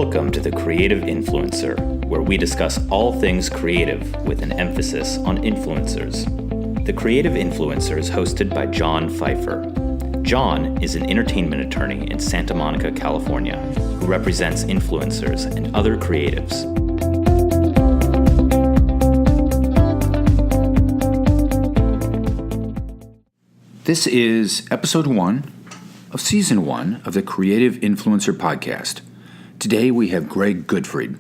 Welcome to The Creative Influencer, where we discuss all things creative with an emphasis on influencers. The Creative Influencer is hosted by John Pfeiffer. John is an entertainment attorney in Santa Monica, California, who represents influencers and other creatives. This is episode 1 of season 1 of the Creative Influencer podcast. Today we have Greg Goodfried.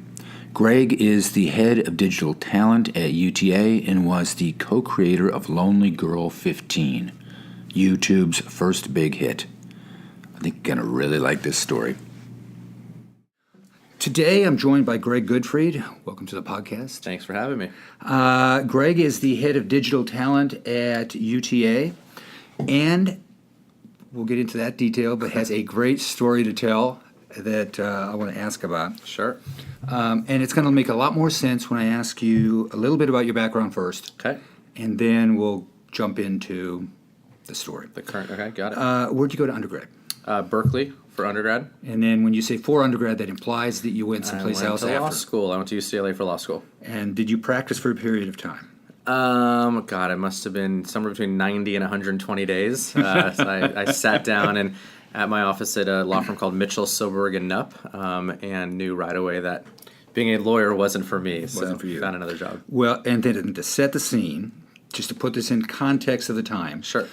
Greg is the head of digital talent at UTA and was the co-creator of Lonelygirl15, YouTube's first big hit. I think you're going to really like this story. Today I'm joined by Greg Goodfried. Welcome to the podcast. Thanks for having me. Greg is the head of digital talent at UTA, and we'll get into that detail, but has a great story to tell that I want to ask about. Sure. And it's going to make a lot more sense when I ask you a little bit about your background first. Okay. And then we'll jump into the story. Okay, got it. Where'd you go to undergrad? Berkeley for undergrad. And then when you say for undergrad, that implies that you went someplace else after. I went to law school. I went to UCLA for law school. And did you practice for a period of time? God, it must have been somewhere between 90 and 120 days. So I sat down at my office at a law firm called Mitchell, Soberg & Knupp, and knew right away that being a lawyer wasn't for me. Wasn't for you. Found another job. Well, and then to set the scene, just to put this in context of the time. Sure.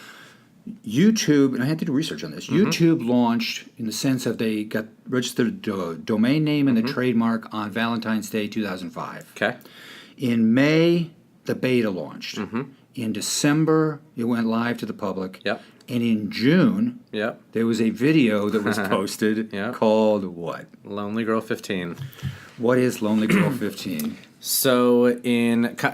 YouTube, and I had to do research on this, YouTube launched in the sense of they got registered domain name and the trademark on Valentine's Day 2005. Okay. In May, the beta launched. In December, it went live to the public. Yep. And in June, there was a video that was posted called what? Lonelygirl15. What is Lonelygirl15? So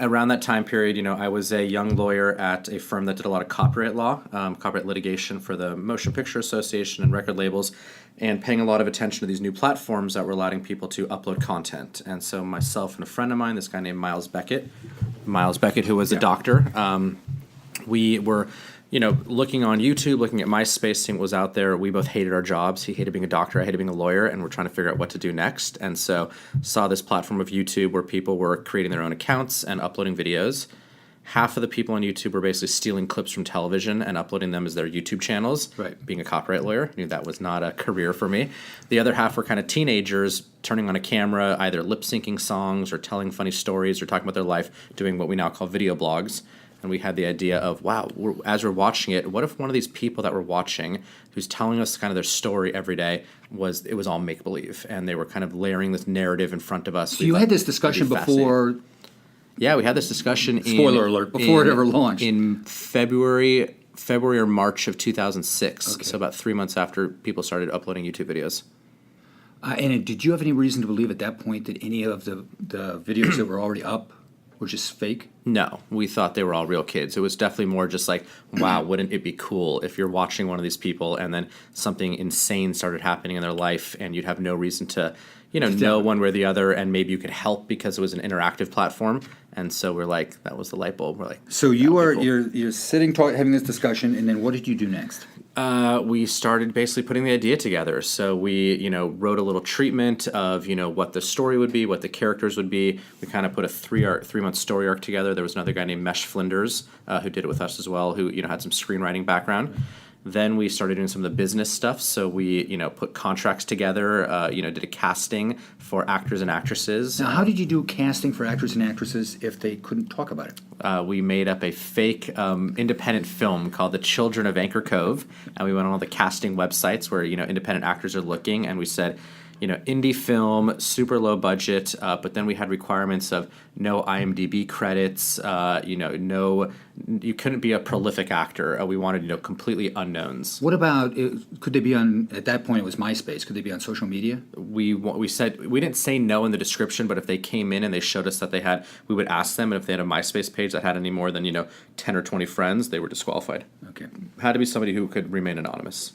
around that time period, I was a young lawyer at a firm that did a lot of copyright law, copyright litigation for the Motion Picture Association and record labels, and paying a lot of attention to these new platforms that were allowing people to upload content. And so myself and a friend of mine, this guy named Miles Beckett, who was a doctor, we were looking on YouTube, looking at MySpace, seeing what was out there. We both hated our jobs. He hated being a doctor. I hated being a lawyer, and we're trying to figure out what to do next. And so saw this platform of YouTube where people were creating their own accounts and uploading videos. Half of the people on YouTube were basically stealing clips from television and uploading them as their YouTube channels. Right. Being a copyright lawyer, I knew that was not a career for me. The other half were kind of teenagers turning on a camera, either lip-syncing songs or telling funny stories or talking about their life, doing what we now call video blogs. And we had the idea of, wow, as we're watching it, what if one of these people that we're watching, who's telling us kind of their story every day, was all make-believe, and they were kind of layering this narrative in front of us. So you had this discussion before... Yeah, we had this discussion Spoiler alert, before it ever launched. In February or March of 2006, so about 3 months after people started uploading YouTube videos. And did you have any reason to believe at that point that any of the videos that were already up were just fake? No, we thought they were all real kids. It was definitely more just like, wow, wouldn't it be cool if you're watching one of these people and then something insane started happening in their life and you'd have no reason to, know one way or the other, and maybe you could help because it was an interactive platform. And so we're like, that was the light bulb. We're like, so you're sitting having this discussion, and then what did you do next? We started basically putting the idea together. So we, wrote a little treatment of, what the story would be, what the characters would be. We kind of put a 3-month story arc together. There was another guy named Mesh Flinders who did it with us as well, who, had some screenwriting background. Then we started doing some of the business stuff. So we, put contracts together, did a casting for actors and actresses. Now, how did you do casting for actors and actresses if they couldn't talk about it? We made up a fake independent film called The Children of Anchor Cove, and we went on all the casting websites where, independent actors are looking, and we said, indie film, super low budget, but then we had requirements of no IMDb credits, you couldn't be a prolific actor. We wanted, completely unknowns. What about, could they be on, at that point it was MySpace, could they be on social media? We said, we didn't say no in the description, but if they came in and they showed us that they had, we would ask them, and if they had a MySpace page that had any more than, 10 or 20 friends, they were disqualified. Okay. Had to be somebody who could remain anonymous.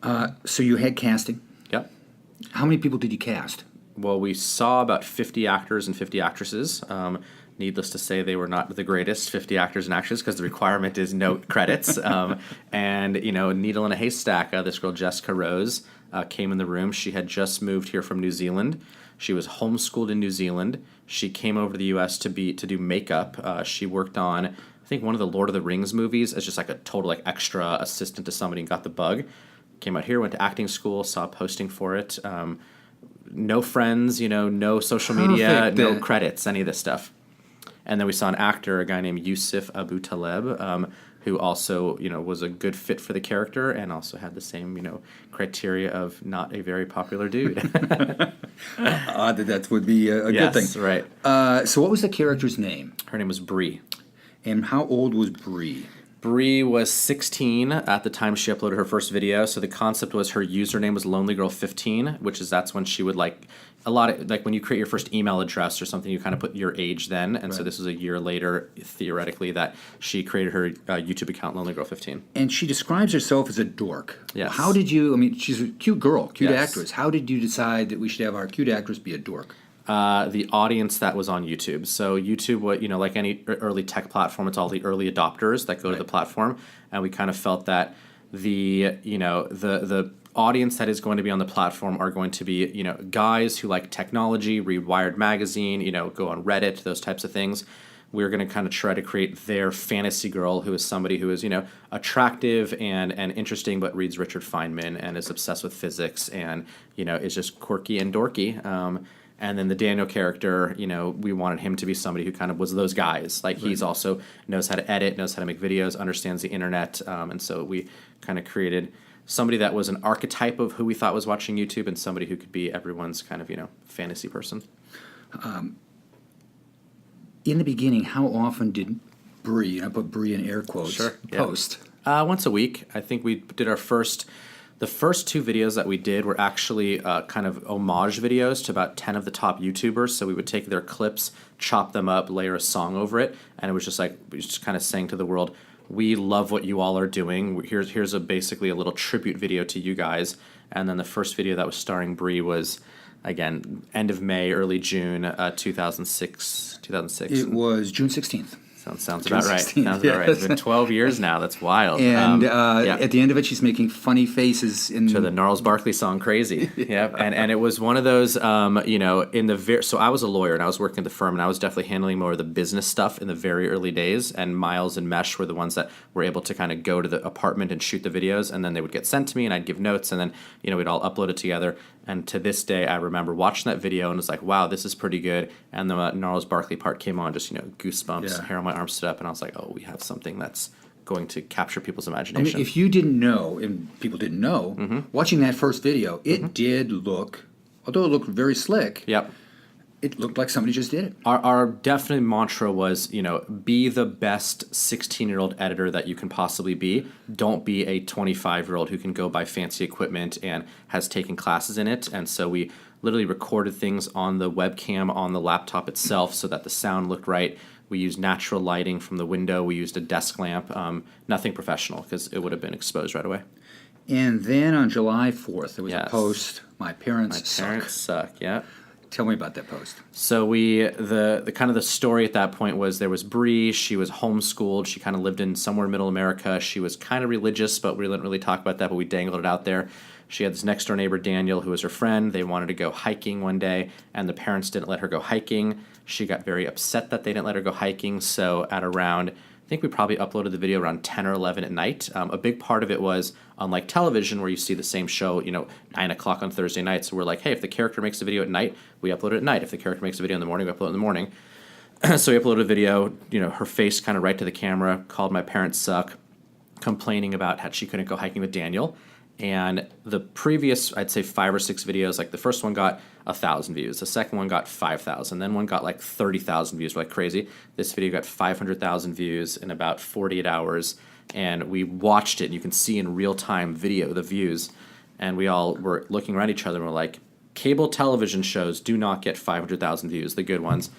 So you had casting? Yep. How many people did you cast? Well, we saw about 50 actors and 50 actresses. Needless to say, they were not the greatest 50 actors and actresses because the requirement is no credits. And, needle in a haystack, this girl, Jessica Rose, came in the room. She had just moved here from New Zealand. She was homeschooled in New Zealand. She came over to the U.S. to do makeup. She worked on, I think, one of the Lord of the Rings movies as just like a total extra assistant to somebody and got the bug. Came out here, went to acting school, saw posting for it. No friends, no social media, no credits, any of this stuff. And then we saw an actor, a guy named Yusuf Abu Taleb, who also, was a good fit for the character and also had the same, criteria of not a very popular dude. That would be a good thing. Yes, right. So what was the character's name? Her name was Bree. And how old was Bree? Bree was 16 at the time she uploaded her first video. So the concept was her username was Lonelygirl15, that's when she would when you create your first email address or something, you kind of put your age then. And so this was a year later, theoretically, that she created her YouTube account, Lonelygirl15. And she describes herself as a dork. Yes. How did you, she's a cute girl, cute actress. How did you decide that we should have our cute actress be a dork? The audience that was on YouTube. So YouTube, like any early tech platform, it's all the early adopters that go to the platform, and we kind of felt that the audience that is going to be on the platform are going to be guys who like technology, read Wired magazine, go on Reddit, those types of things. We're going to kind of try to create their fantasy girl, who is somebody who is attractive and interesting, but reads Richard Feynman and is obsessed with physics and is just quirky and dorky. And then the Daniel character, we wanted him to be somebody who kind of was those guys. He's also knows how to edit, knows how to make videos, understands the internet. And so we kind of created somebody that was an archetype of who we thought was watching YouTube and somebody who could be everyone's kind of, fantasy person. In the beginning, how often did Bree, and I put Bree in air quotes, post? Once a week. I think we did the first two videos that we did were actually kind of homage videos to about 10 of the top YouTubers. So we would take their clips, chop them up, layer a song over it, and it was just we just kind of saying to the world, we love what you all are doing. Here's basically a little tribute video to you guys. And then the first video that was starring Bree was, again, end of May, early June, 2006. It was June 16th. Sounds about right. Sounds about right. It's been 12 years now. That's wild. And at the end of it, she's making funny faces to the Gnarls Barkley song "Crazy." Yep. And it was one of those, so I was a lawyer and I was working at the firm and I was definitely handling more of the business stuff in the very early days. And Miles and Mesh were the ones that were able to kind of go to the apartment and shoot the videos, and then they would get sent to me and I'd give notes, and then we'd all upload it together. And to this day, I remember watching that video and was like, wow, this is pretty good. And the Gnarls Barkley part came on, just, goosebumps, hair on my arm stood up. And I was like, oh, we have something that's going to capture people's imagination. If you didn't know, and people didn't know, watching that first video, it did look, although it looked very slick, it looked like somebody just did it. Our definite mantra was, be the best 16-year-old editor that you can possibly be. Don't be a 25-year-old who can go buy fancy equipment and has taken classes in it. And so we literally recorded things on the webcam on the laptop itself so that the sound looked right. We used natural lighting from the window. We used a desk lamp. Nothing professional because it would have been exposed right away. And then on July 4th, there was a post, My Parents Suck. Yeah. Tell me about that post. So the kind of the story at that point was there was Bree. She was homeschooled. She kind of lived in somewhere in middle America. She was kind of religious, but we didn't really talk about that, but we dangled it out there. She had this next door neighbor, Daniel, who was her friend. They wanted to go hiking one day, and the parents didn't let her go hiking. She got very upset that they didn't let her go hiking, so at around, I think we probably uploaded the video around 10 or 11 at night. A big part of it was, unlike television where you see the same show, 9 o'clock on Thursday night, so we're like, hey, if the character makes a video at night, we upload it at night. If the character makes a video in the morning, we upload it in the morning. So we uploaded a video, her face kind of right to the camera, called My Parents Suck, complaining about how she couldn't go hiking with Daniel. And the previous, I'd say 5 or 6 videos, like the first one got 1,000 views. The second one got 5,000. Then one got like 30,000 views, like crazy. This video got 500,000 views in about 48 hours. And we watched it, and you can see in real time video the views. And we all were looking around each other and we're like, cable television shows do not get 500,000 views, the good ones.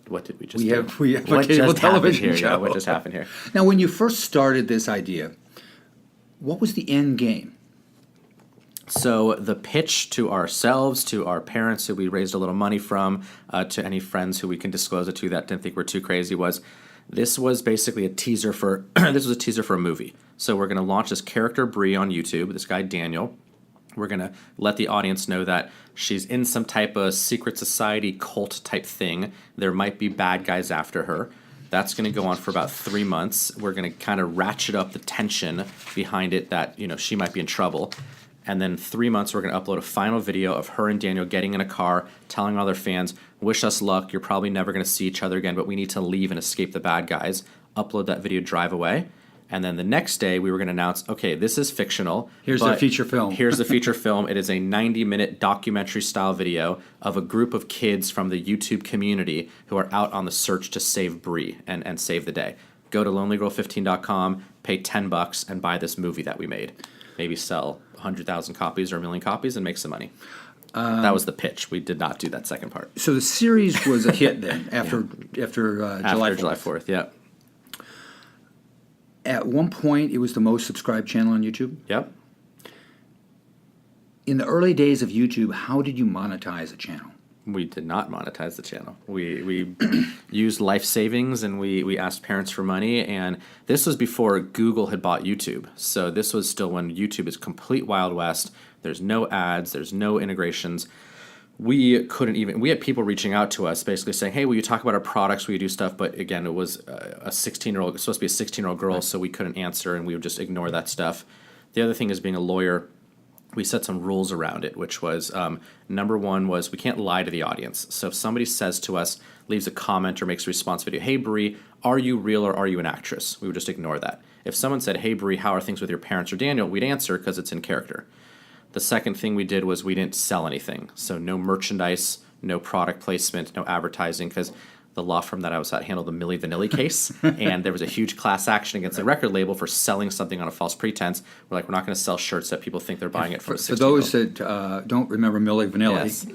What did we just do? We have a cable television show. Yeah, what just happened here? Now, when you first started this idea, what was the end game? So the pitch to ourselves, to our parents who we raised a little money from, to any friends who we can disclose it to that didn't think we're too crazy was, this was basically a teaser for this was a teaser for a movie. So we're going to launch this character Bree on YouTube, this guy Daniel. We're going to let the audience know that she's in some type of secret society cult type thing. There might be bad guys after her. That's going to go on for about 3 months. We're going to kind of ratchet up the tension behind it that, she might be in trouble. And then 3 months, we're going to upload a final video of her and Daniel getting in a car, telling all their fans, wish us luck, you're probably never going to see each other again, but we need to leave and escape the bad guys. Upload that video, drive away. And then the next day, we were going to announce, okay, this is fictional. Here's the feature film. Here's the feature film. It is a 90-minute documentary-style video of a group of kids from the YouTube community who are out on the search to save Bree and save the day. Go to lonelygirl15.com, pay $10, and buy this movie that we made. Maybe sell 100,000 copies or 1 million copies and make some money. That was the pitch. We did not do that second part. So the series was a hit then after July 4th, yeah. At one point, it was the most subscribed channel on YouTube. Yep. In the early days of YouTube, how did you monetize a channel? We did not monetize the channel. We used life savings and we asked parents for money. And this was before Google had bought YouTube. So this was still when YouTube is complete Wild West. There's no ads. There's no integrations. We had people reaching out to us basically saying, hey, will you talk about our products? Will you do stuff? But again, it was a 16-year-old, supposed to be a 16-year-old girl, so we couldn't answer and we would just ignore that stuff. The other thing is being a lawyer, we set some rules around it, which was number one was we can't lie to the audience. So if somebody says to us, leaves a comment or makes a response video, hey, Bree, are you real or are you an actress? We would just ignore that. If someone said, hey, Bree, how are things with your parents or Daniel? We'd answer because it's in character. The second thing we did was we didn't sell anything. So no merchandise, no product placement, no advertising, because the law firm that I was at handled the Milli Vanilli case, and there was a huge class action against the record label for selling something on a false pretense. We're like, we're not going to sell shirts that people think they're buying it from. For those that don't remember Milli Vanilli, yes.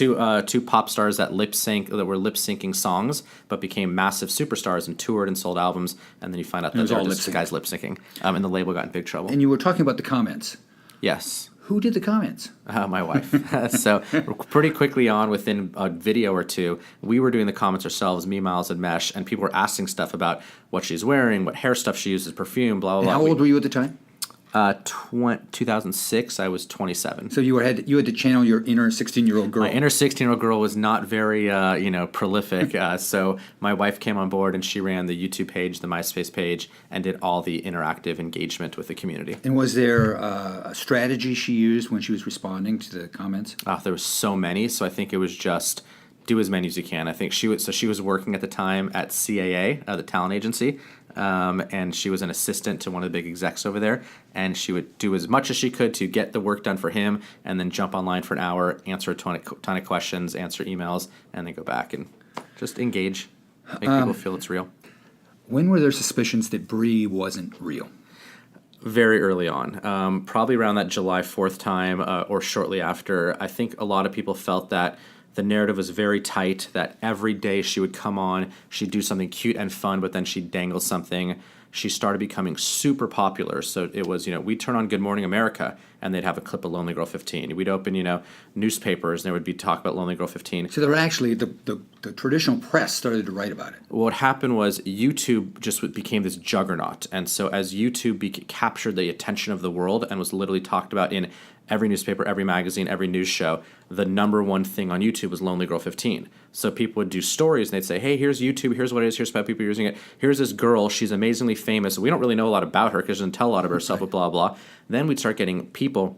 It was two pop stars that were lip syncing songs, but became massive superstars and toured and sold albums, and then you find out that they're just guys lip syncing, and the label got in big trouble. And you were talking about the comments. Yes. Who did the comments? My wife. So pretty quickly on, within a video or two, we were doing the comments ourselves, me, Miles, and Mesh, and people were asking stuff about what she's wearing, what hair stuff she uses, perfume, blah, blah, blah. And how old were you at the time? 2006, I was 27. So you had to channel your inner 16-year-old girl. My inner 16-year-old girl was not very, prolific. So my wife came on board and she ran the YouTube page, the MySpace page, and did all the interactive engagement with the community. And was there a strategy she used when she was responding to the comments? There was so many. So I think it was just do as many as you can. I think she was working at the time at CAA, the talent agency. And she was an assistant to one of the big execs over there, and she would do as much as she could to get the work done for him, and then jump online for an hour, answer a ton of questions, answer emails, and then go back and just engage, make people feel it's real. When were there suspicions that Bree wasn't real? Very early on, probably around that July 4th time or shortly after. I think a lot of people felt that the narrative was very tight, that every day she would come on, she'd do something cute and fun, but then she'd dangle something. She started becoming super popular. So it was, we'd turn on Good Morning America, and they'd have a clip of Lonelygirl15. We'd open, newspapers, and there would be talk about Lonelygirl15. So there were actually, the traditional press started to write about it. What happened was YouTube just became this juggernaut. And so as YouTube captured the attention of the world and was literally talked about in every newspaper, every magazine, every news show, the number one thing on YouTube was Lonelygirl15. So people would do stories, and they'd say, hey, here's YouTube, here's what it is, here's how people are using it. Here's this girl, she's amazingly famous. We don't really know a lot about her because she doesn't tell a lot of herself, but blah, blah. Then we'd start getting people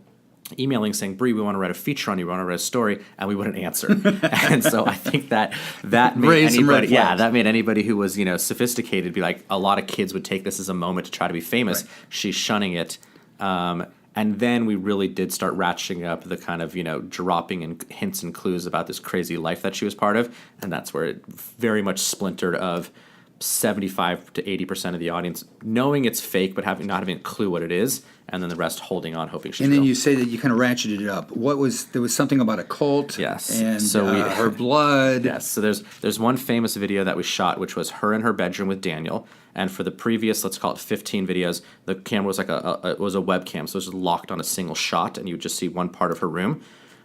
emailing saying, Bree, we want to write a feature on you, we want to write a story, and we wouldn't answer. And so I think that made anybody who was, sophisticated be like, a lot of kids would take this as a moment to try to be famous. Right. She's shunning it. And then we really did start ratcheting up the kind of, dropping in hints and clues about this crazy life that she was part of. And that's where it very much splintered of 75 to 80% of the audience knowing it's fake but not having a clue what it is. and then the rest holding on, hoping she's And then real. you say that you kind of ratcheted it up. There was something about a cult. Yes. And So her blood. Yes, so there's one famous video that we shot, which was her in her bedroom with Daniel, and for the previous, let's call it 15 videos, the camera was like it was a webcam, so it was locked on a single shot, and you would just see one part of her room.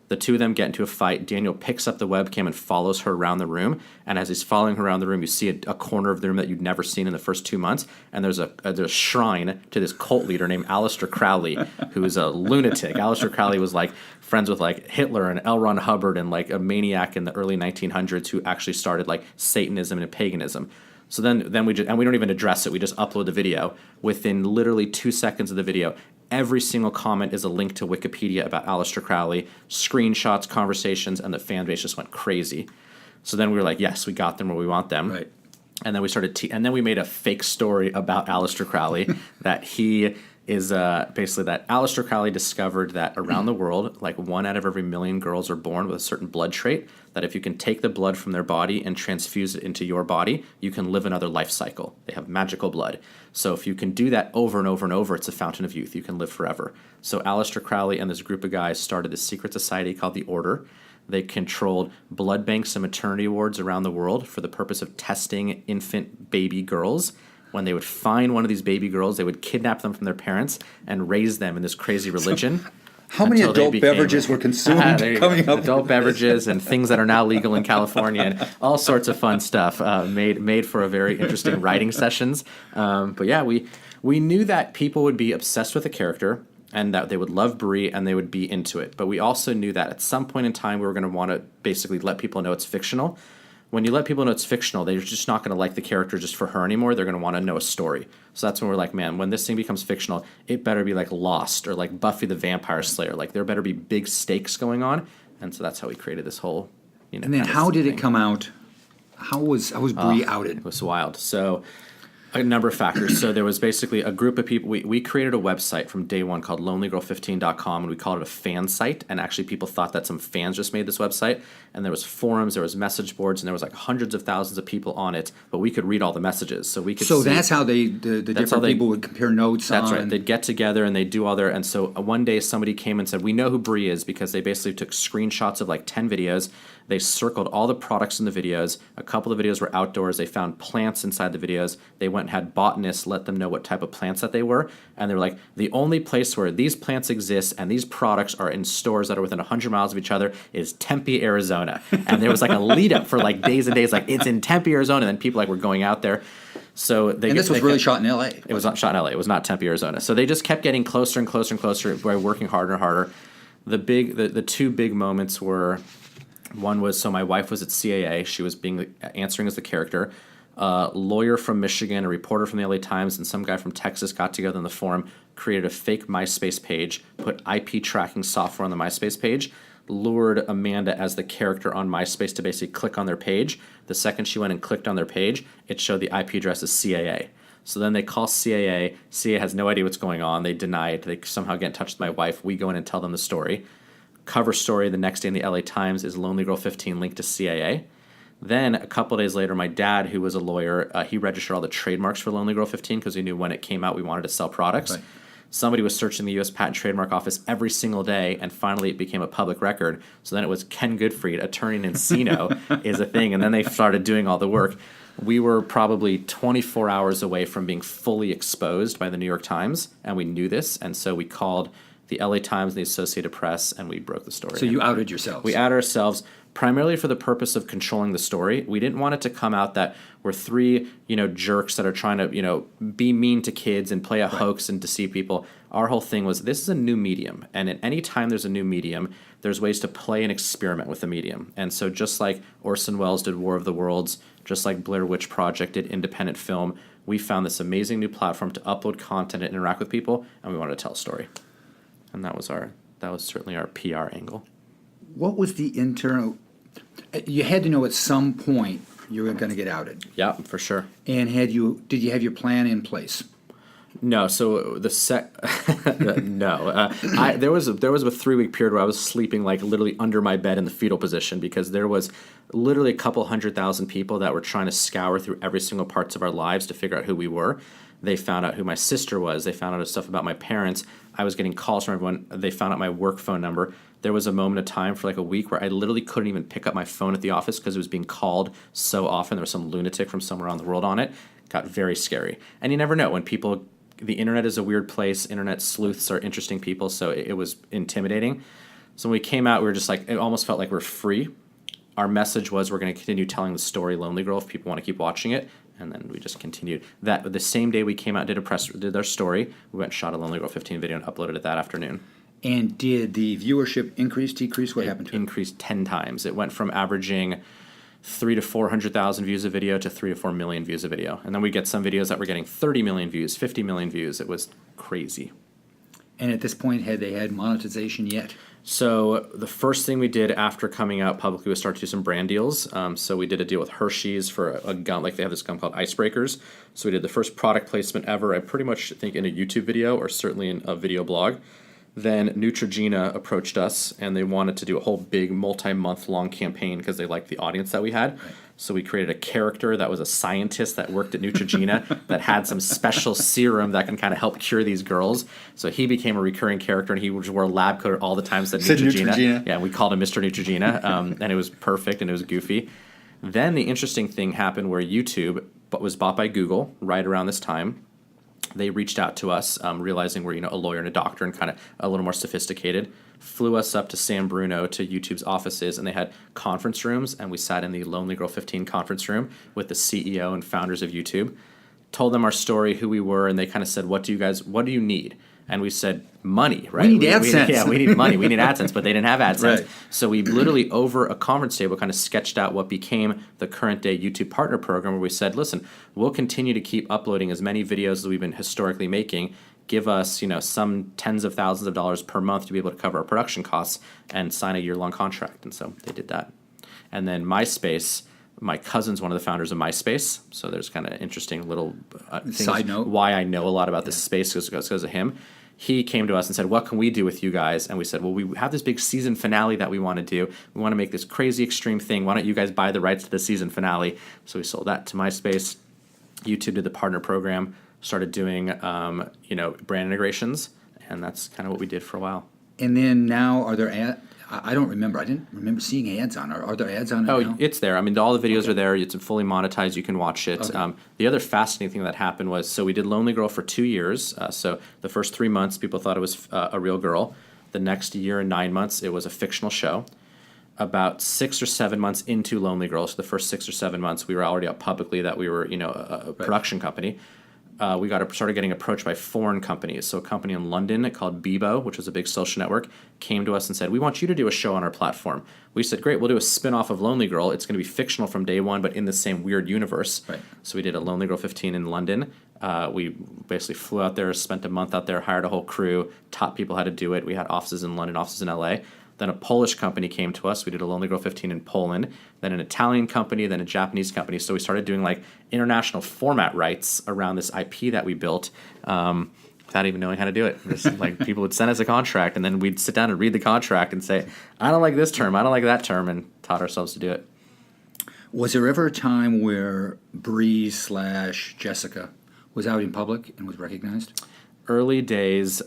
The two of them get into a fight. Daniel picks up the webcam and follows her around the room. And as he's following her around the room, you see a corner of the room that you'd never seen in the first 2 months. And there's a shrine to this cult leader named Aleister Crowley, who is a lunatic. Aleister Crowley was like friends with like Hitler and L. Ron Hubbard and like a maniac in the early 1900s who actually started like Satanism and paganism. So then we don't even address it. We just upload the video. Within literally 2 seconds of the video, every single comment is a link to Wikipedia about Aleister Crowley, screenshots, conversations, and the fan base just went crazy. So then we were like, yes, we got them where we want them. Right. And then we started, and then we made a fake story about Aleister Crowley that he is basically that Aleister Crowley discovered that around the world, like 1 out of every 1,000,000 girls are born with a certain blood trait, that if you can take the blood from their body and transfuse it into your body, you can live another life cycle. They have magical blood. So if you can do that over and over and over, it's a fountain of youth. You can live forever. So Aleister Crowley and this group of guys started this secret society called the Order. They controlled blood banks and maternity wards around the world for the purpose of testing infant baby girls. When they would find one of these baby girls, they would kidnap them from their parents and raise them in this crazy religion. How many adult beverages were consumed coming up? Adult beverages and things that are now legal in California and all sorts of fun stuff made for a very interesting writing sessions. But yeah, we knew that people would be obsessed with a character and that they would love Brie and they would be into it. But we also knew that at some point in time we were going to want to basically let people know it's fictional. When you let people know it's fictional, they're just not going to like the character just for her anymore. They're going to want to know a story. So that's when we're like, man, when this thing becomes fictional, it better be like Lost or like Buffy the Vampire Slayer. Like there better be big stakes going on. And so that's how we created this whole, And then how did it come out? How was Brie outed? It was wild. So a number of factors. So there was basically a group of people. We created a website from day one called Lonelygirl15.com, and we called it a fan site. And actually, people thought that some fans just made this website. And there was forums, there was message boards, and there was like hundreds of thousands of people on it. But we could read all the messages, so we could. So see, that's how the different people would compare notes. That's right. They'd get together and they'd do all their. And so one day somebody came and said, "We know who Brie is," because they basically took screenshots of like 10 videos. They circled all the products in the videos. A couple of videos were outdoors. They found plants inside the videos. They went and had botanists let them know what type of plants that they were. And they were like, the only place where these plants exist and these products are in stores that are within 100 miles of each other is Tempe, Arizona. And there was like a lead up for like days and days, like it's in Tempe, Arizona. And then people like were going out there. So this was really shot in L.A. It was not shot in L.A. It was not Tempe, Arizona. So they just kept getting closer and closer and closer by working harder and harder. The two big moments were, one was, so my wife was at CAA. She was answering as the character. A lawyer from Michigan, a reporter from the LA Times, and some guy from Texas got together in the forum, created a fake MySpace page, put IP tracking software on the MySpace page, lured Amanda as the character on MySpace to basically click on their page. The second she went and clicked on their page, it showed the IP address as CAA. So then they call CAA. CAA has no idea what's going on. They deny it. They somehow get in touch with my wife. We go in and tell them the story. Cover story the next day in the LA Times is Lonelygirl15 linked to CAA. Then a couple days later, my dad, who was a lawyer, he registered all the trademarks for Lonelygirl15 because he knew when it came out we wanted to sell products. Right. Somebody was searching the U.S. Patent and Trademark Office every single day, and finally it became a public record. So then it was Ken Goodfried, attorney in Encino, is a thing, and then they started doing all the work. We were probably 24 hours away from being fully exposed by the New York Times, and we knew this, and so we called the LA Times and the Associated Press, and we broke the story. So you outed yourselves. We outed ourselves primarily for the purpose of controlling the story. We didn't want it to come out that we're three, jerks that are trying to, be mean to kids and play a hoax and deceive people. Our whole thing was, this is a new medium, and at any time there's a new medium, there's ways to play and experiment with the medium. And so just like Orson Welles did War of the Worlds, just like Blair Witch Project did independent film, we found this amazing new platform to upload content and interact with people, and we wanted to tell a story. And that was certainly our PR angle. What was the internal? You had to know at some point you were going to get outed. Yeah, for sure. And did you have your plan in place? No. So no. There was a 3-week period where I was sleeping like literally under my bed in the fetal position because there was literally a couple 100,000 people that were trying to scour through every single parts of our lives to figure out who we were. They found out who my sister was. They found out stuff about my parents. I was getting calls from everyone. They found out my work phone number. There was a moment of time for like a week where I literally couldn't even pick up my phone at the office because it was being called so often. There was some lunatic from somewhere around the world on it. Got very scary. And you never know when people, the internet is a weird place. Internet sleuths are interesting people, so it was intimidating. So when we came out, we were just like, it almost felt like we're free. Our message was we're going to continue telling the story Lonely Girl if people want to keep watching it. And then we just continued. That the same day we came out, did our story, we went and shot a Lonelygirl15 video and uploaded it that afternoon. And did the viewership increase, decrease? What happened to it? Increased 10 times. It went from averaging 300,000 to 400,000 views a video to 3 to 4 million views a video. And then we get some videos that were getting 30 million views, 50 million views. It was crazy. And at this point, had they had monetization yet? So the first thing we did after coming out publicly was start to do some brand deals. So we did a deal with Hershey's for a gum, like they have this gum called Icebreakers. So we did the first product placement ever, I pretty much think in a YouTube video or certainly in a video blog. Then Neutrogena approached us and they wanted to do a whole big multi-month long campaign because they liked the audience that we had. Right. So we created a character that was a scientist that worked at Neutrogena that had some special serum that can kind of help cure these girls. So he became a recurring character and he just wore a lab coat all the time, said Neutrogena. Yeah, we called him Mr. Neutrogena, and it was perfect and it was goofy. Then the interesting thing happened where YouTube was bought by Google right around this time. They reached out to us, realizing we're a lawyer and a doctor and kind of a little more sophisticated, flew us up to San Bruno to YouTube's offices, and they had conference rooms, and we sat in the Lonelygirl15 conference room with the CEO and founders of YouTube, told them our story, who we were, and they kind of said, what do you need? And we said, money, right? We need AdSense. We need money. We need AdSense, but they didn't have AdSense. Right. So we literally, over a conference table, kind of sketched out what became the current day YouTube Partner Program, where we said, listen, we'll continue to keep uploading as many videos as we've been historically making. Give us, some tens of thousands of dollars per month to be able to cover our production costs and sign a year-long contract. And so they did that. And then MySpace, my cousin's one of the founders of MySpace, so there's kind of interesting little side note why I know a lot about this space because of him. He came to us and said, what can we do with you guys? And we said, well, we have this big season finale that we want to do. We want to make this crazy extreme thing. Why don't you guys buy the rights to the season finale? So we sold that to MySpace. YouTube did the partner program, started doing brand integrations, and that's kind of what we did for a while. And then now, are there I don't remember. I didn't remember seeing ads on it. Are there ads on it now? Oh, it's there. I mean, all the videos are there. It's fully monetized. You can watch it. Okay. The other fascinating thing that happened was, so we did Lonely Girl for 2 years. So the first 3 months, people thought it was a real girl. The next year and 9 months, it was a fictional show. About 6 or 7 months into Lonely Girl, so the first 6 or 7 months, we were already out publicly that we were, a production company. We started getting approached by foreign companies. So a company in London called Bebo, which was a big social network, came to us and said, we want you to do a show on our platform. We said, great, we'll do a spin-off of Lonely Girl. It's going to be fictional from day one, but in the same weird universe. Right. So we did a Lonelygirl15 in London. We basically flew out there, spent a month out there, hired a whole crew, taught people how to do it. We had offices in London, offices in LA. Then a Polish company came to us. We did a Lonelygirl15 in Poland. Then an Italian company, then a Japanese company. So we started doing like international format rights around this IP that we built without even knowing how to do it. Just, like, people would send us a contract, and then we'd sit down and read the contract and say, I don't like this term, I don't like that term, and taught ourselves to do it. Was there ever a time where Bree/Jessica was out in public and was recognized? Early days.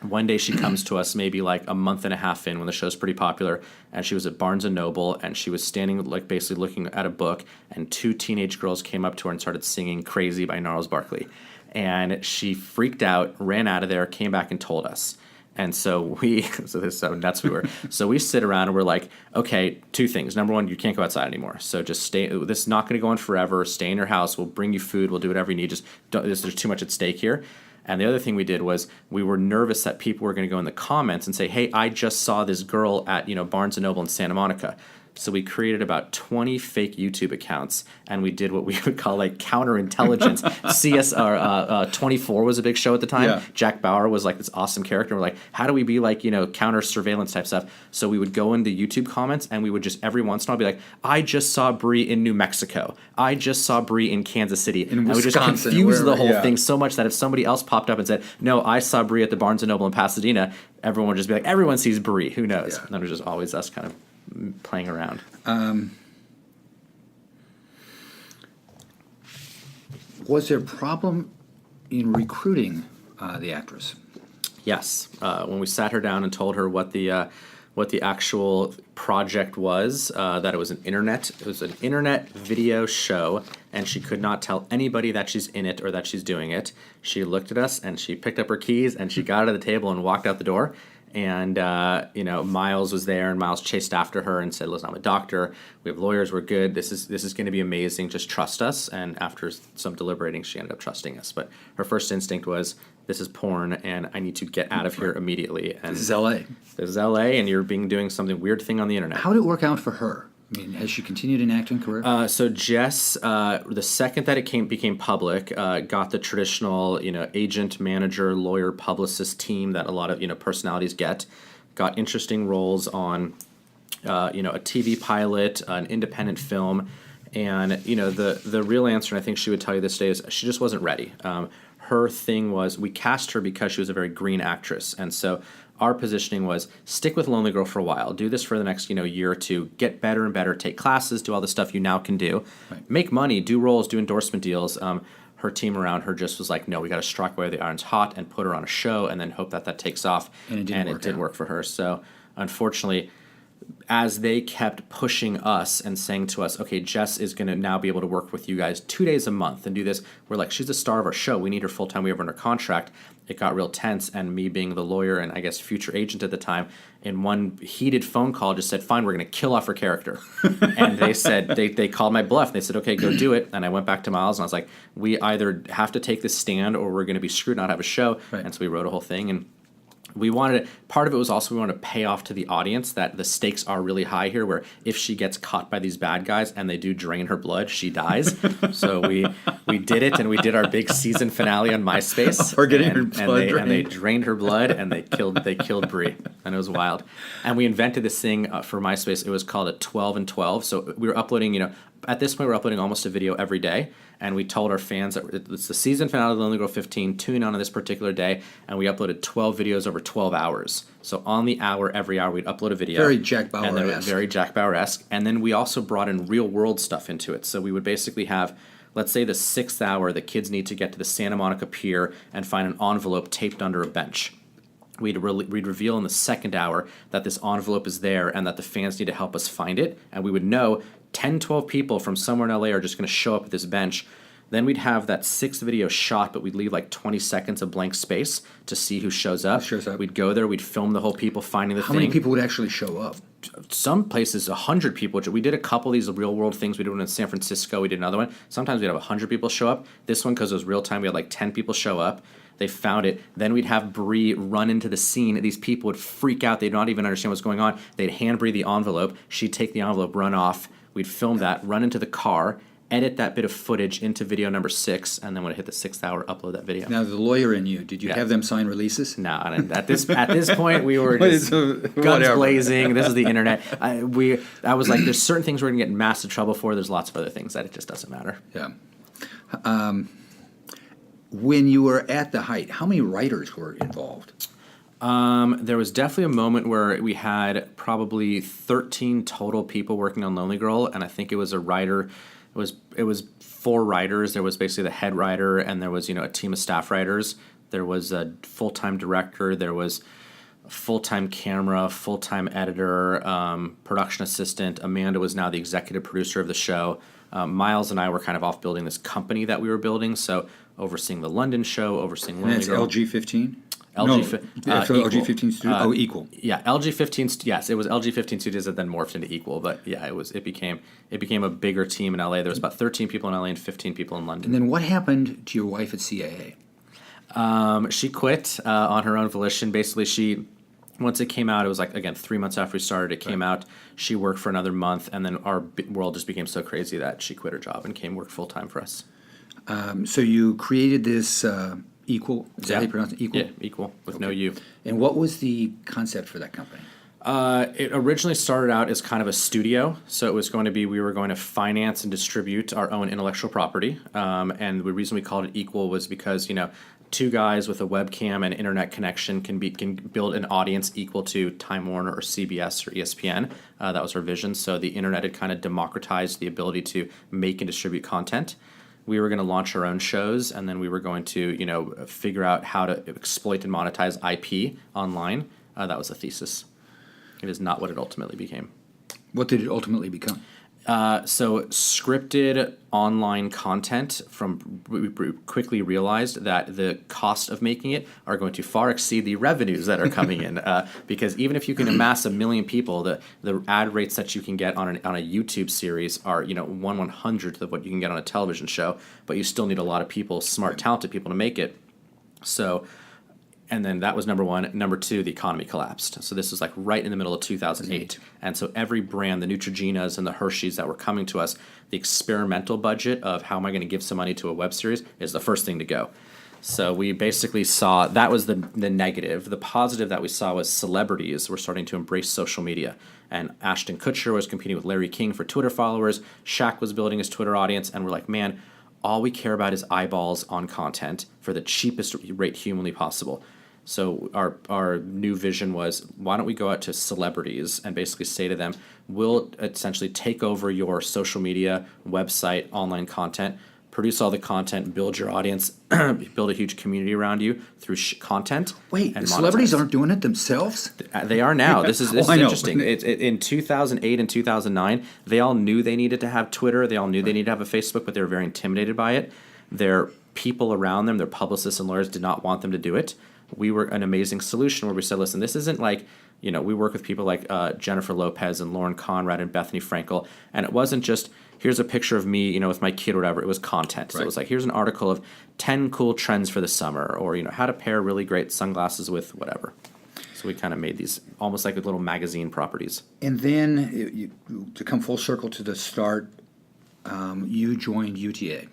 One day she comes to us maybe like a month and a half in when the show's pretty popular, and she was at Barnes & Noble, and she was standing like basically looking at a book, and 2 teenage girls came up to her and started singing Crazy by Gnarls Barkley. And she freaked out, ran out of there, came back and told us. And so this is so nuts we were. So we sit around and we're like, okay, 2 things. Number 1, you can't go outside anymore. So just stay. This is not going to go on forever. Stay in your house. We'll bring you food. We'll do whatever you need. Just there's too much at stake here. And the other thing we did was we were nervous that people were going to go in the comments and say, hey, I just saw this girl at Barnes & Noble in Santa Monica. So we created about 20 fake YouTube accounts, and we did what we would call like counterintelligence. CSR 24 was a big show at the time. Yeah. Jack Bauer was like this awesome character. We're like, how do we be like, counter surveillance type stuff? So we would go into YouTube comments, and we would just every once in a while be like, I just saw Bree in New Mexico. I just saw Bree in Kansas City. In Wisconsin, and we just confused the whole thing so much that if somebody else popped up and said, no, I saw Bree at the Barnes & Noble in Pasadena, everyone would just be like, everyone sees Bree. Who knows? Yeah. And then it was just always us kind of playing around. Was there a problem in recruiting the actress. Yes, when we sat her down and told her what the actual project was, that it was an internet video show, and she could not tell anybody that she's in it or that she's doing it. She looked at us and she picked up her keys and she got out of the table and walked out the door. And Miles was there, and Miles chased after her and said, "Listen, I'm a doctor. We have lawyers. We're good. This is going to be amazing. Just trust us." And after some deliberating, she ended up trusting us. But her first instinct was, "This is porn, and I need to get out of here immediately." And This is L.A. This is L.A., and you're doing something weird thing on the internet. How did it work out for her? I mean, has she continued an acting career? So Jess, the second that it became public, got the traditional, agent, manager, lawyer, publicist team that a lot of, personalities get. Got interesting roles on, a TV pilot, an independent film, and the real answer, and I think she would tell you this day, is she just wasn't ready. Her thing was, we cast her because she was a very green actress, and so our positioning was stick with Lonely Girl for a while, do this for the next year or two, get better and better, take classes, do all the stuff you now can do, make money, do roles, do endorsement deals. Her team around her just was like, no, we got to strike while the iron's hot and put her on a show and then hope that takes off. And it didn't work for her. So unfortunately, as they kept pushing us and saying to us, okay, Jess is going to now be able to work with you guys 2 days a month and do this, we're like, she's the star of our show. We need her full time. We have her under contract. It got real tense, and me being the lawyer and I guess future agent at the time, in one heated phone call, just said, fine, we're going to kill off her character. And they said, they called my bluff. They said, okay, go do it. And I went back to Miles, and I was like, we either have to take this stand or we're going to be screwed, not have a show. Right. And so we wrote a whole thing, and we wanted part of it was also we wanted to pay off to the audience that the stakes are really high here, where if she gets caught by these bad guys and they do drain her blood, she dies. So we did it, and we did our big season finale on MySpace. We're getting her blood drained. And they drained her blood, and they killed Brie, and it was wild. And we invented this thing for MySpace. It was called a 12 and 12. So we were uploading, at this point we're uploading almost a video every day. And we told our fans that it's the season finale of Lonelygirl15, tune in on this particular day, and we uploaded 12 videos over 12 hours. So on the hour, every hour, we'd upload a video. Very Jack Bauer-esque. Very Jack Bauer-esque. And then we also brought in real-world stuff into it. So we would basically have, let's say the 6th hour, the kids need to get to the Santa Monica Pier and find an envelope taped under a bench. We'd reveal in the 2nd hour that this envelope is there and that the fans need to help us find it. And we would know 10, 12 people from somewhere in LA are just going to show up at this bench. Then we'd have that 6th video shot, but we'd leave like 20 seconds of blank space to see who shows up. We'd go there, we'd film the whole people finding the thing. How many people would actually show up? Some places, 100 people. We did a couple of these real-world things. We did one in San Francisco. We did another one. Sometimes we'd have 100 people show up. This one, because it was real-time, we had like 10 people show up. They found it. Then we'd have Brie run into the scene. These people would freak out. They'd not even understand what's going on. They'd hand Brie the envelope. She'd take the envelope, run off. We'd film that, run into the car, edit that bit of footage into video number 6, and then when it hit the 6th hour, upload that video. Now, the lawyer in you, did you have them sign releases? No, at this point, we were just guns blazing. This is the internet. I was like, there's certain things we're going to get in massive trouble for. There's lots of other things that it just doesn't matter. Yeah. When you were at the height, how many writers were involved? There was definitely a moment where we had probably 13 total people working on Lonely Girl, and I think it was a writer. It was 4 writers. There was basically the head writer, and there was a team of staff writers. There was a full-time director. There was a full-time camera, full-time editor, production assistant. Amanda was now the executive producer of the show. Miles and I were kind of off building this company that we were building, so overseeing the London show, overseeing Lonely Girl. And that's LG15? LG15 Studios. Equal. Yeah, LG15. Yes, it was LG15 Studios that then morphed into Equal. But yeah, it became a bigger team in LA. There was about 13 people in LA and 15 people in London. And then what happened to your wife at CAA? She quit on her own volition. Basically, once it came out, it was like, again, 3 months after we started, it came out. She worked for another month, and then our world just became so crazy that she quit her job and came work full time for us. So you created this Equal? Is that how you pronounce it? Equal? Yeah, Equal, with no U. And what was the concept for that company? It originally started out as kind of a studio, so it was going to be we were going to finance and distribute our own intellectual property, and the reason we called it Equal was because 2 guys with a webcam and internet connection can build an audience equal to Time Warner or CBS or ESPN. That was our vision. So the internet had kind of democratized the ability to make and distribute content. We were going to launch our own shows, and then we were going to, figure out how to exploit and monetize IP online. That was the thesis. It is not what it ultimately became. What did it ultimately become? So scripted online content we quickly realized that the cost of making it are going to far exceed the revenues that are coming in. Because even if you can amass 1 million people, the ad rates that you can get on a YouTube series are 1/100th of what you can get on a television show. But you still need a lot of people, smart, talented people, to make it. So. And then that was number one. Number two, the economy collapsed. So this was like right in the middle of 2008. And so every brand, the Neutrogenas and the Hershey's that were coming to us, the experimental budget of how am I going to give some money to a web series is the first thing to go. So we basically saw, that was the negative. The positive that we saw was celebrities were starting to embrace social media. And Ashton Kutcher was competing with Larry King for Twitter followers. Shaq was building his Twitter audience. And we're like, man, all we care about is eyeballs on content for the cheapest rate humanly possible. So our new vision was, why don't we go out to celebrities and basically say to them, we'll essentially take over your social media, website, online content, produce all the content, build your audience, build a huge community around you through content. Wait, the celebrities aren't doing it themselves? They are now. This is interesting. It, in 2008 and 2009, they all knew they needed to have Twitter. They all knew they needed to have a Facebook, but they were very intimidated by it. Their people around them, their publicists and lawyers, did not want them to do it. We were an amazing solution where we said, listen, this isn't like, we work with people like Jennifer Lopez and Lauren Conrad and Bethany Frankel. And it wasn't just, here's a picture of me, with my kid or whatever. It was content. So it was like, here's an article of 10 cool trends for the summer, or, how to pair really great sunglasses with whatever. So we kind of made these almost like little magazine properties. And then, to come full circle to the start, you joined UTA.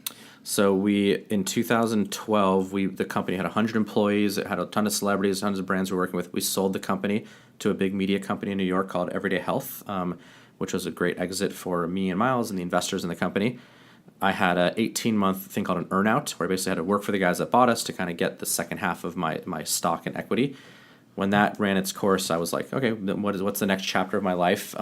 So in 2012, the company had 100 employees. It had a ton of celebrities, tons of brands we were working with. We sold the company to a big media company in New York called Everyday Health, which was a great exit for me and Miles and the investors in the company. I had an 18-month thing called an earnout, where I basically had to work for the guys that bought us to kind of get the second half of my stock and equity. When that ran its course, I was like, okay, what's the next chapter of my life?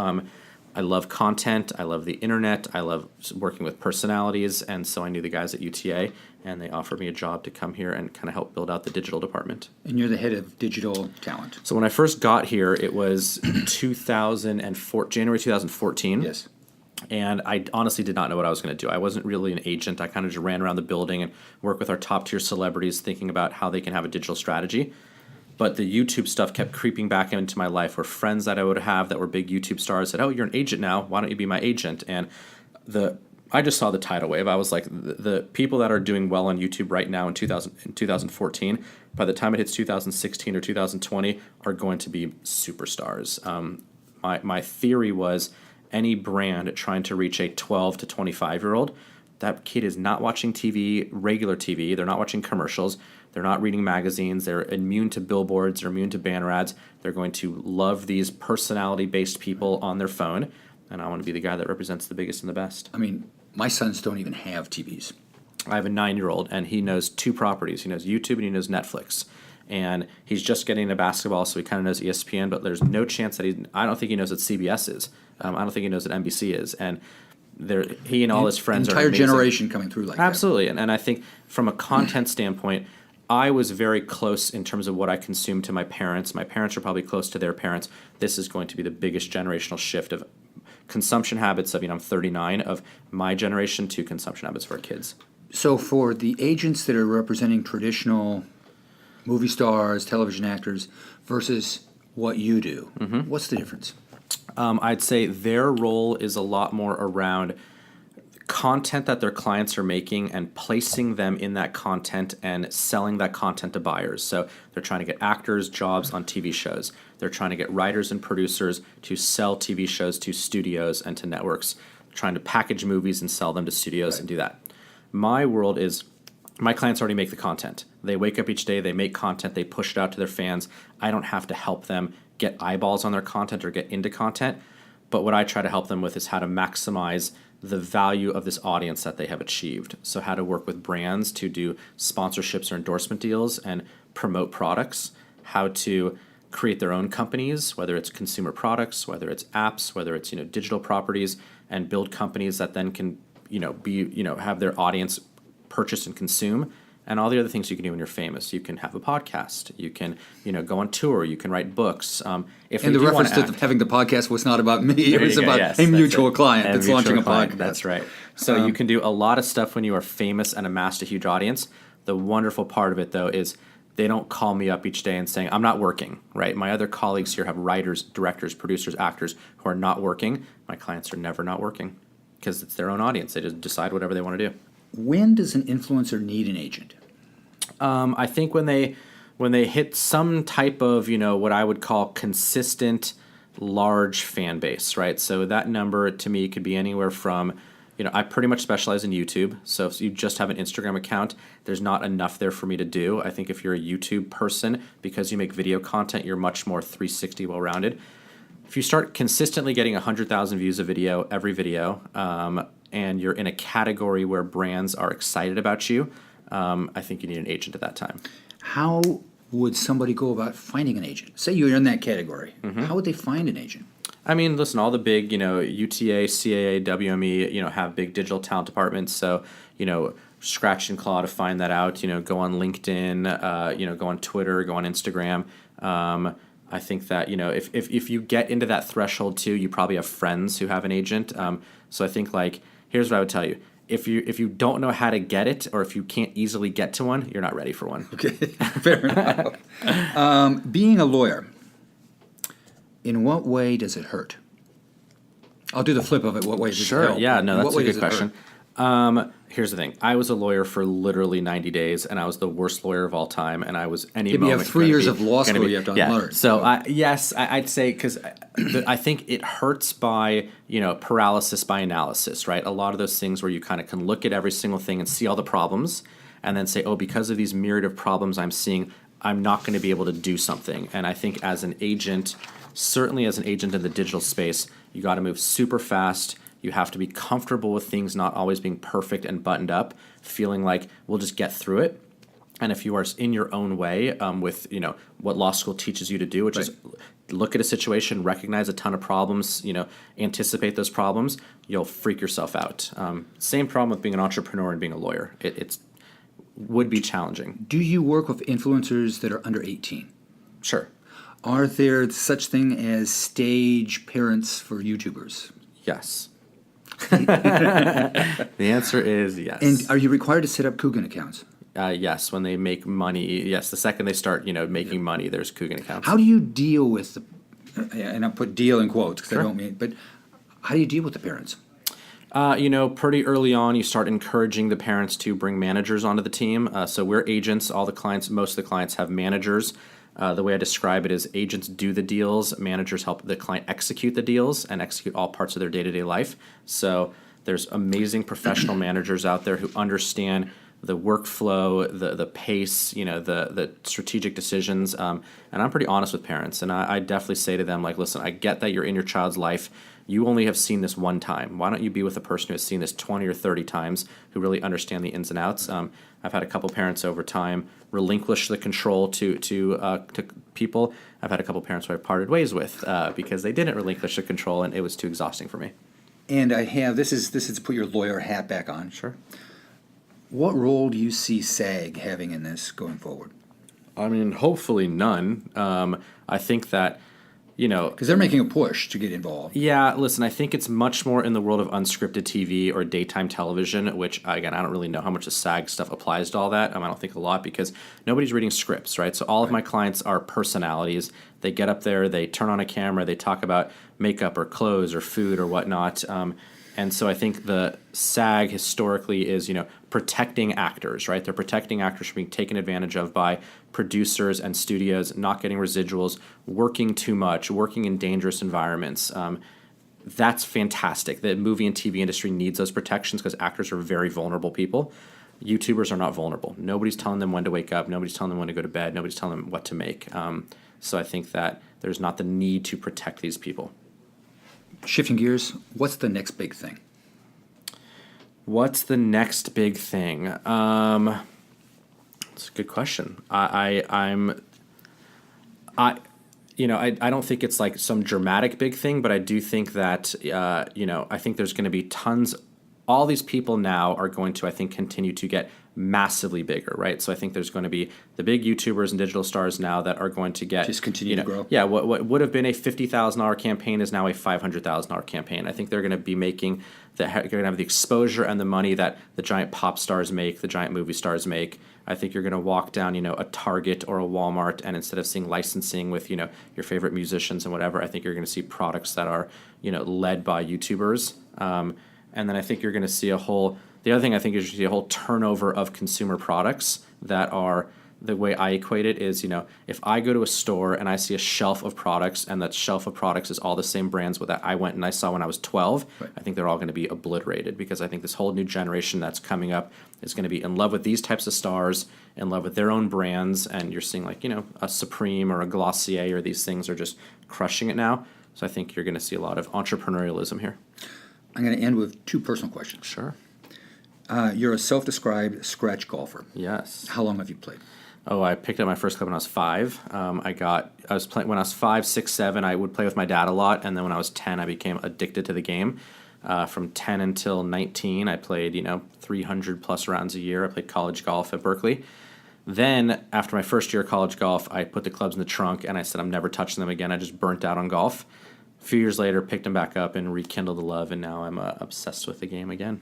I love content. I love the internet. I love working with personalities. And so I knew the guys at UTA, and they offered me a job to come here and kind of help build out the digital department. And you're the head of digital talent. So when I first got here, it was January 2014. Yes. And I honestly did not know what I was going to do. I wasn't really an agent. I kind of just ran around the building and worked with our top-tier celebrities thinking about how they can have a digital strategy. But the YouTube stuff kept creeping back into my life, where friends that I would have that were big YouTube stars said, oh, you're an agent now. Why don't you be my agent? And I just saw the tidal wave. I was like, the people that are doing well on YouTube right now in 2014, by the time it hits 2016 or 2020, are going to be superstars. My theory was any brand trying to reach a 12 to 25-year-old, that kid is not watching TV, regular TV. They're not watching commercials. They're not reading magazines. They're immune to billboards. They're immune to banner ads. They're going to love these personality-based people on their phone. And I want to be the guy that represents the biggest and the best. I mean, my sons don't even have TVs. I have a 9-year-old, and he knows 2 properties. He knows YouTube and he knows Netflix. And he's just getting into basketball, so he kind of knows ESPN, but there's no chance that I don't think he knows what CBS is. I don't think he knows what NBC is. And he and all his friends are amazing. Entire generation coming through like that. Absolutely. And I think from a content standpoint, I was very close in terms of what I consumed to my parents. My parents are probably close to their parents. This is going to be the biggest generational shift of consumption habits of, I'm 39, of my generation to consumption habits for our kids. So for the agents that are representing traditional movie stars, television actors, versus what you do, what's the difference? I'd say their role is a lot more around content that their clients are making and placing them in that content and selling that content to buyers. So they're trying to get actors jobs on TV shows. They're trying to get writers and producers to sell TV shows to studios and to networks. They're trying to package movies and sell them to studios and do that. My world is my clients already make the content. They wake up each day, they make content, they push it out to their fans. I don't have to help them get eyeballs on their content or get into content. But what I try to help them with is how to maximize the value of this audience that they have achieved. So how to work with brands to do sponsorships or endorsement deals and promote products, how to create their own companies, whether it's consumer products, whether it's apps, whether it's digital properties, and build companies that then can have their audience purchase and consume, and all the other things you can do when you're famous. You can have a podcast. You can, go on tour. You can write books. If And you the do wanna reference to having the podcast was not about me. It was you go, about yes, a that's mutual it. client A that's mutual launching a client, podcast. That's right. So you can do a lot of stuff when you are famous and amassed a huge audience. The wonderful part of it, though, is they don't call me up each day and saying, I'm not working, right? My other colleagues here have writers, directors, producers, actors who are not working. My clients are never not working because it's their own audience. They just decide whatever they want to do. When does an influencer need an agent? I think when they hit some type of, what I would call consistent, large fan base, right? So that number to me could be anywhere from, I pretty much specialize in YouTube. So if you just have an Instagram account, there's not enough there for me to do. I think if you're a YouTube person, because you make video content, you're much more 360 well-rounded. If you start consistently getting 100,000 views a video, every video, and you're in a category where brands are excited about you, I think you need an agent at that time. How would somebody go about finding an agent? Say you're in that category. How would they find an agent? I mean, listen, all the big, UTA, CAA, WME, have big digital talent departments. So, scratch and claw to find that out. Go on LinkedIn, go on Twitter, go on Instagram. I think that, if you get into that threshold too, you probably have friends who have an agent. So I think here's what I would tell you. If you don't know how to get it, or if you can't easily get to one, you're not ready for one. Okay, fair enough. Being a lawyer, in what way does it hurt? I'll do the flip of it. What way does it help? Sure. Yeah. No, In that's what a way good does it question. hurt? Here's the thing. I was a lawyer for literally 90 days, and I was the worst lawyer of all time, and I was any If you moment. have 3 years of law school, you have to unlearn. So, I'd say, because I think it hurts by, paralysis by analysis, right? A lot of those things where you kind of can look at every single thing and see all the problems, and then say, oh, because of these myriad of problems I'm seeing, I'm not going to be able to do something. And I think as an agent, certainly as an agent in the digital space, you got to move super fast. You have to be comfortable with things not always being perfect and buttoned up, feeling like we'll just get through it. And if you are in your own way with what law school teaches you to do, which is look at a situation, recognize a ton of problems, anticipate those problems, you'll freak yourself out. Same problem with being an entrepreneur and being a lawyer. It would be challenging. Do you work with influencers that are under 18? Sure. Are there such thing as stage parents for YouTubers? Yes. The answer is yes. And are you required to set up Coogan accounts? Yes, when they make money. Yes, the second they start, making money, there's Coogan accounts. How do you deal with the, and I put deal in quotes because Sure. I don't mean, but how do you deal with the parents? Pretty early on, you start encouraging the parents to bring managers onto the team. So we're agents. Most of the clients have managers. The way I describe it is agents do the deals, managers help the client execute the deals and execute all parts of their day-to-day life. So there's amazing professional managers out there who understand the workflow, the pace, the strategic decisions. And I'm pretty honest with parents. And I definitely say to them, listen, I get that you're in your child's life. You only have seen this one time. Why don't you be with a person who has seen this 20 or 30 times, who really understand the ins and outs? I've had a couple parents over time relinquish the control to people. I've had a couple parents who I've parted ways with because they didn't relinquish the control, and it was too exhausting for me. And I have, this is to put your lawyer hat back on. Sure. What role do you see SAG having in this going forward? I mean, hopefully none. I think that, Because they're making a push to get involved. Yeah, listen, I think it's much more in the world of unscripted TV or daytime television, which, again, I don't really know how much the SAG stuff applies to all that. I don't think a lot because nobody's reading scripts, right? So all of my clients are personalities. They get up there, they turn on a camera, they talk about makeup or clothes or food or whatnot. And so I think the SAG historically is, protecting actors, right? They're protecting actors from being taken advantage of by producers and studios, not getting residuals, working too much, working in dangerous environments. That's fantastic. The movie and TV industry needs those protections because actors are very vulnerable people. YouTubers are not vulnerable. Nobody's telling them when to wake up. Nobody's telling them when to go to bed. Nobody's telling them what to make. So I think that there's not the need to protect these people. Shifting gears, what's the next big thing? What's the next big thing? That's a good question. I don't think it's like some dramatic big thing, but I do think that I think there's going to be tons. All these people now are going to, I think, continue to get massively bigger, right? So I think there's going to be the big YouTubers and digital stars now that are going to get Just continue to grow. Yeah, what would have been a $50,000 campaign is now a $500,000 campaign. I think they're going to be making they're going to have the exposure and the money that the giant pop stars make, the giant movie stars make. I think you're going to walk down, a Target or a Walmart, and instead of seeing licensing with, your favorite musicians and whatever, I think you're going to see products that are, led by YouTubers. And then I think you're going to see the other thing I think is you see a whole turnover of consumer products that are, the way I equate it is, if I go to a store and I see a shelf of products and that shelf of products is all the same brands that I went and I saw when I was 12, right. I think they're all going to be obliterated, because I think this whole new generation that's coming up is going to be in love with these types of stars, in love with their own brands, and you're seeing a Supreme or a Glossier or these things are just crushing it now. So I think you're going to see a lot of entrepreneurialism here. I'm going to end with 2 personal questions. Sure. You're a self-described scratch golfer. Yes. How long have you played? Oh, I picked up my first club when I was 5. I was playing when I was 5, 6, 7. I would play with my dad a lot, and then when I was 10, I became addicted to the game. From 10 until 19, I played 300 plus rounds a year. I played college golf at Berkeley. Then after my first year of college golf, I put the clubs in the trunk and I said I'm never touching them again. I just burnt out on golf. A few years later, picked them back up and rekindled the love, and now I'm obsessed with the game again.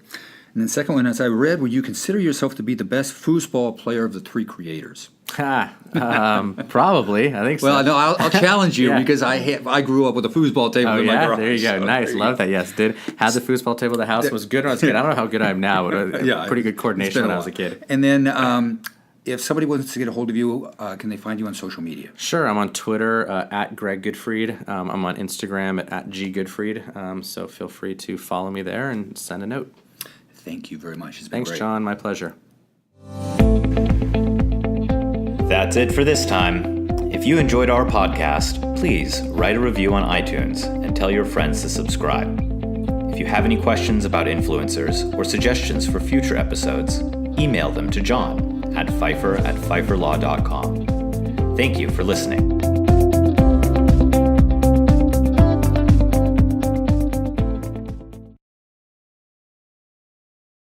And then second one, as I read, would you consider yourself to be the best foosball player of the 3 creators? Probably. I think so. Well, no, I'll challenge you Yeah. because I grew up with a foosball table in my garage. There you go. So Nice. Love that. Yes, had the foosball table at the house. Was good when I was a kid. I don't know how good I am now, but pretty good coordination when I was a kid. And then if somebody wants to get a hold of you, can they find you on social media? Sure. I'm on Twitter at Greg Goodfried. I'm on Instagram at G Goodfried. So feel free to follow me there and send a note. Thank you very much. It's been Thanks, great. John. My pleasure. That's it for this time. If you enjoyed our podcast, please write a review on iTunes and tell your friends to subscribe. If you have any questions about influencers or suggestions for future episodes, email them to John at Pfeiffer@pfeifferlaw.com. Thank you for listening.